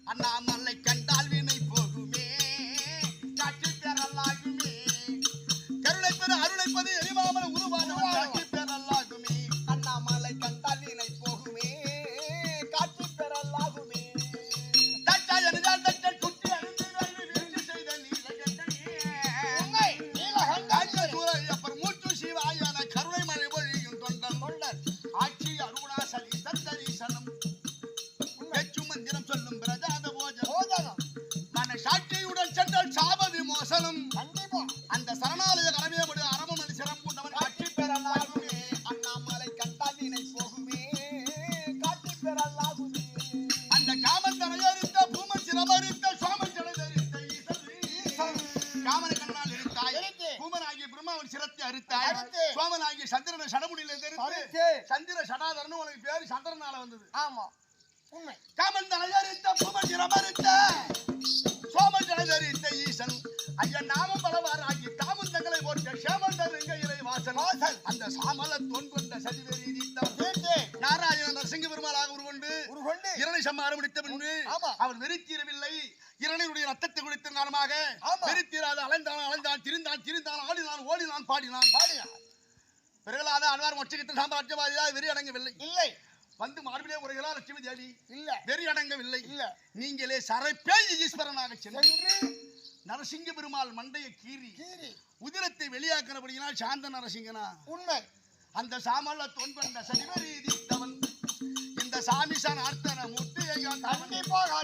அண்ணாமலை கண்டால் வினை போகுமே காட்சி பெறலாகுமே கருணை பெற அருளைப்பது எரிமாமல உருவானவன் காட்சி பெறலாகுமே அண்ணாமலை கண்டால் வினை போகுமே காட்சி பெறலாகுமே தட்டா எனதால் தட்டல் குட்டி அருந்திரல் வீழ்ச்சி செய்த நீலகண்டனே உண்மை நீலகண்டன் சூரிய அப்புறம் மூச்சு சிவாயன கருணை மழை பொழியும் தொண்டன் தொண்டன் ஆட்சி அருணாசலி சந்தரிசனம் வெச்சு மந்திரம் சொல்லும் பிரஜாத போஜனம் மன சாட்சியுடன் சென்றால் சாப விமோசனம் அந்த சரணாலய கடமையை விடு அரவமணி சிறப்புண்டவன் காட்சி பெறலாகுமே அண்ணாமலை கண்டால் வினை போகுமே காட்சி பெறலாகுமே அந்த காமன் தரையறித்த பூமன் சிரமறித்த சோமன் ஜலதரித்த ஈசன் காமனை கண்ணால் இருத்தாய் பூமனாகிய பிரம்மாவன் சிரத்தை அறுத்தாய் சோமனாகிய சந்திரனை சடமுடியில தெரிந்து சந்திர சடாதரன் உனக்கு பேரு சந்திரனால வந்தது ஆமா உண்மை காமன் தரையறித்த பூமன் சிரமறித்த சோமன் ஜலதரித்த ஈசன் ஐயா நாமம் பலவாராகி தாமும் தங்களை போட்ட சேமந்தர் இலை வாசல் அந்த சாமல தொன் கொண்ட சதிவெறி நாராயண நரசிங்க பெருமாளாக உருவொண்டு இரணை சம்மாரம் முடித்த பின்பு அவர் வெறித்தீரவில்லை இரணையுடைய ரத்தத்தை குடித்த காரணமாக வெறித்தீராது அலைந்தான் திரிந்தான் ஆடினான் ஓடினான் பாடினான் பிறகுலாத அன்வார் மொச்சகத்தில் சாம்ராஜ்யவாதியாக வெறி அடங்கவில்லை இல்லை வந்து மார்பிலே உரைகளா லட்சுமி தேவி இல்ல வெறி அடங்கவில்லை இல்ல நீங்களே சரைப்பேய் ஈஸ்வரனாக சென்று நரசிங்க பெருமாள் மண்டையை கீறி உதிரத்தை வெளியாக்கிறபடியினால் சாந்த நரசிங்கனா உண்மை அந்த சாமல தோன்கொண்ட சனிவரீதித்தவன் இந்த சாமிசான் அர்த்தன முட்டியை கண்டிப்பாக